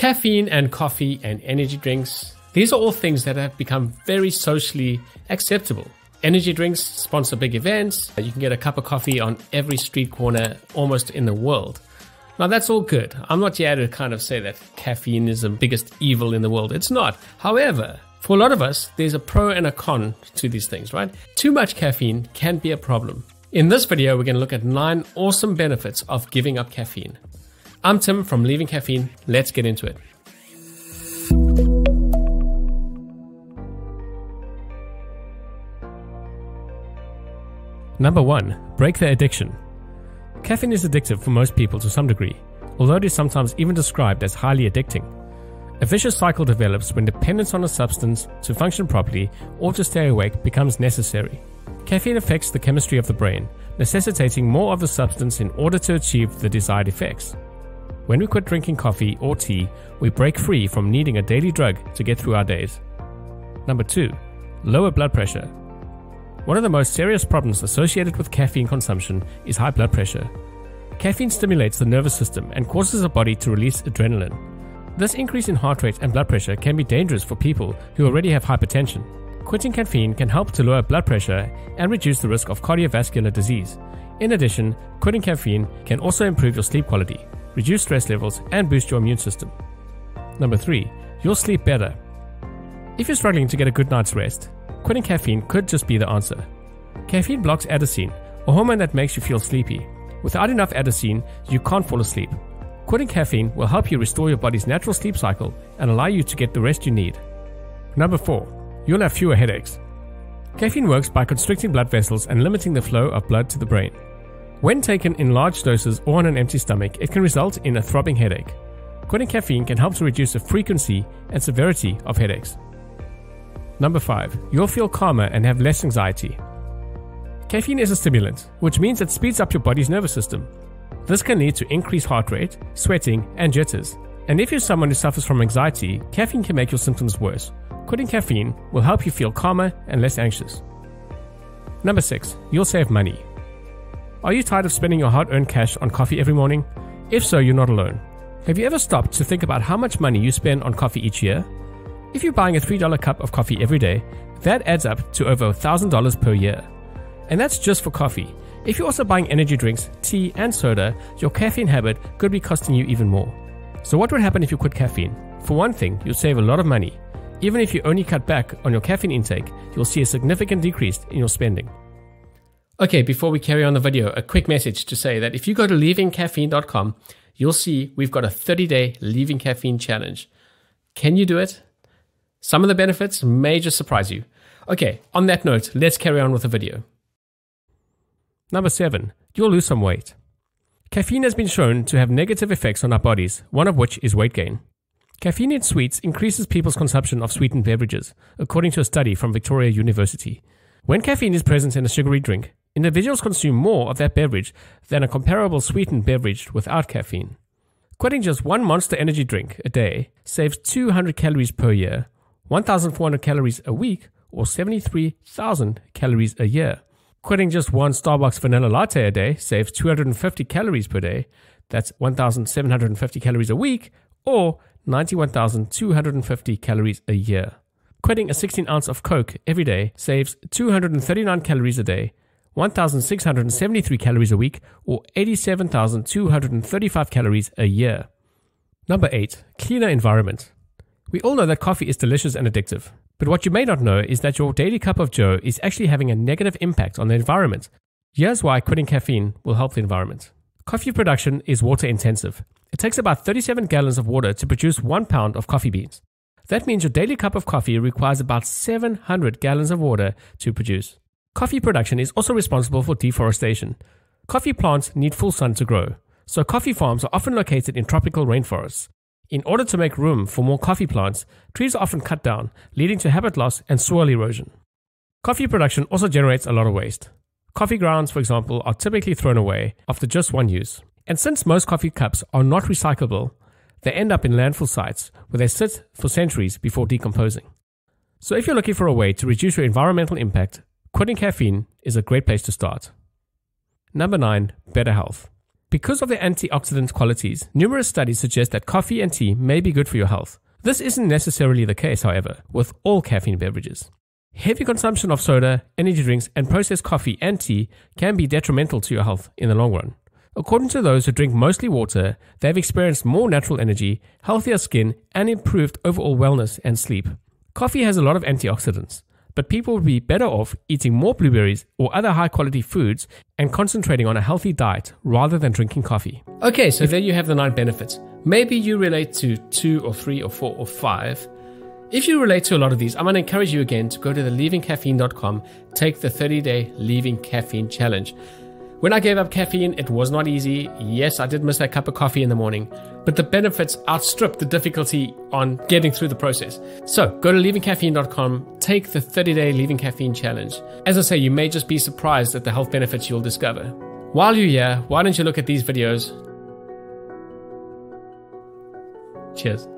Caffeine and coffee and energy drinks, these are all things that have become very socially acceptable. Energy drinks sponsor big events. You can get a cup of coffee on every street corner almost in the world. Now that's all good. I'm not here to kind of say that caffeine is the biggest evil in the world. It's not. However, for a lot of us, there's a pro and a con to these things, right? Too much caffeine can be a problem. In this video, we're going to look at 9 awesome benefits of giving up caffeine. I'm Tim from Leaving Caffeine. Let's get into it. Number 1. Break the addiction. Caffeine is addictive for most people to some degree, although it is sometimes even described as highly addicting. A vicious cycle develops when dependence on a substance to function properly or to stay awake becomes necessary. Caffeine affects the chemistry of the brain, necessitating more of the substance in order to achieve the desired effects. When we quit drinking coffee or tea, we break free from needing a daily drug to get through our days. Number 2. Lower blood pressure. One of the most serious problems associated with caffeine consumption is high blood pressure. Caffeine stimulates the nervous system and causes the body to release adrenaline. This increase in heart rate and blood pressure can be dangerous for people who already have hypertension. Quitting caffeine can help to lower blood pressure and reduce the risk of cardiovascular disease. In addition, quitting caffeine can also improve your sleep quality, reduce stress levels, and boost your immune system. Number 3. You'll sleep better. If you're struggling to get a good night's rest, quitting caffeine could just be the answer. Caffeine blocks adenosine, a hormone that makes you feel sleepy. Without enough adenosine, you can't fall asleep. Quitting caffeine will help you restore your body's natural sleep cycle and allow you to get the rest you need. Number 4. You'll have fewer headaches. Caffeine works by constricting blood vessels and limiting the flow of blood to the brain. When taken in large doses or on an empty stomach, it can result in a throbbing headache. Quitting caffeine can help to reduce the frequency and severity of headaches. Number 5. You'll feel calmer and have less anxiety. Caffeine is a stimulant, which means it speeds up your body's nervous system. This can lead to increased heart rate, sweating, and jitters. And if you're someone who suffers from anxiety, caffeine can make your symptoms worse. Quitting caffeine will help you feel calmer and less anxious. Number 6. You'll save money. Are you tired of spending your hard-earned cash on coffee every morning? If so, you're not alone. Have you ever stopped to think about how much money you spend on coffee each year? If you're buying a $3 cup of coffee every day, that adds up to over $1,000 per year. And that's just for coffee. If you're also buying energy drinks, tea, and soda, your caffeine habit could be costing you even more. So what would happen if you quit caffeine? For one thing, you'll save a lot of money. Even if you only cut back on your caffeine intake, you'll see a significant decrease in your spending. Okay, before we carry on the video, a quick message to say that if you go to leavingcaffeine.com, you'll see we've got a 30-day Leaving Caffeine challenge. Can you do it? Some of the benefits may just surprise you. Okay, on that note, let's carry on with the video. Number 7. You'll lose some weight. Caffeine has been shown to have negative effects on our bodies, one of which is weight gain. Caffeine in sweets increases people's consumption of sweetened beverages, according to a study from Victoria University. When caffeine is present in a sugary drink, individuals consume more of that beverage than a comparable sweetened beverage without caffeine. Quitting just one Monster energy drink a day saves 200 calories per year, 1,400 calories a week, or 73,000 calories a year. Quitting just one Starbucks vanilla latte a day saves 250 calories per day, that's 1,750 calories a week, or 91,250 calories a year. Quitting a 16 ounce of Coke every day saves 239 calories a day, 1,673 calories a week, or 87,235 calories a year. Number 8. Cleaner environment. We all know that coffee is delicious and addictive, but what you may not know is that your daily cup of joe is actually having a negative impact on the environment. Here's why quitting caffeine will help the environment. Coffee production is water intensive. It takes about 37 gallons of water to produce 1 pound of coffee beans. That means your daily cup of coffee requires about 700 gallons of water to produce. Coffee production is also responsible for deforestation. Coffee plants need full sun to grow, so coffee farms are often located in tropical rainforests. In order to make room for more coffee plants, trees are often cut down, leading to habitat loss and soil erosion. Coffee production also generates a lot of waste. Coffee grounds, for example, are typically thrown away after just one use. And since most coffee cups are not recyclable, they end up in landfill sites where they sit for centuries before decomposing. So if you're looking for a way to reduce your environmental impact, quitting caffeine is a great place to start. Number 9. Better health. Because of their antioxidant qualities, numerous studies suggest that coffee and tea may be good for your health. This isn't necessarily the case, however, with all caffeine beverages. Heavy consumption of soda, energy drinks, and processed coffee and tea can be detrimental to your health in the long run. According to those who drink mostly water, they have experienced more natural energy, healthier skin, and improved overall wellness and sleep. Coffee has a lot of antioxidants, but people would be better off eating more blueberries or other high-quality foods and concentrating on a healthy diet rather than drinking coffee. Okay, so there you have the 9 benefits. Maybe you relate to 2 or 3 or 4 or 5. If you relate to a lot of these, I'm going to encourage you again to go to the leavingcaffeine.com, take the 30-day Leaving Caffeine Challenge. When I gave up caffeine, it was not easy. Yes, I did miss that cup of coffee in the morning, but the benefits outstripped the difficulty on getting through the process. So go to leavingcaffeine.com, take the 30-day Leaving Caffeine Challenge. As I say, you may just be surprised at the health benefits you'll discover. While you're here, why don't you look at these videos? Cheers.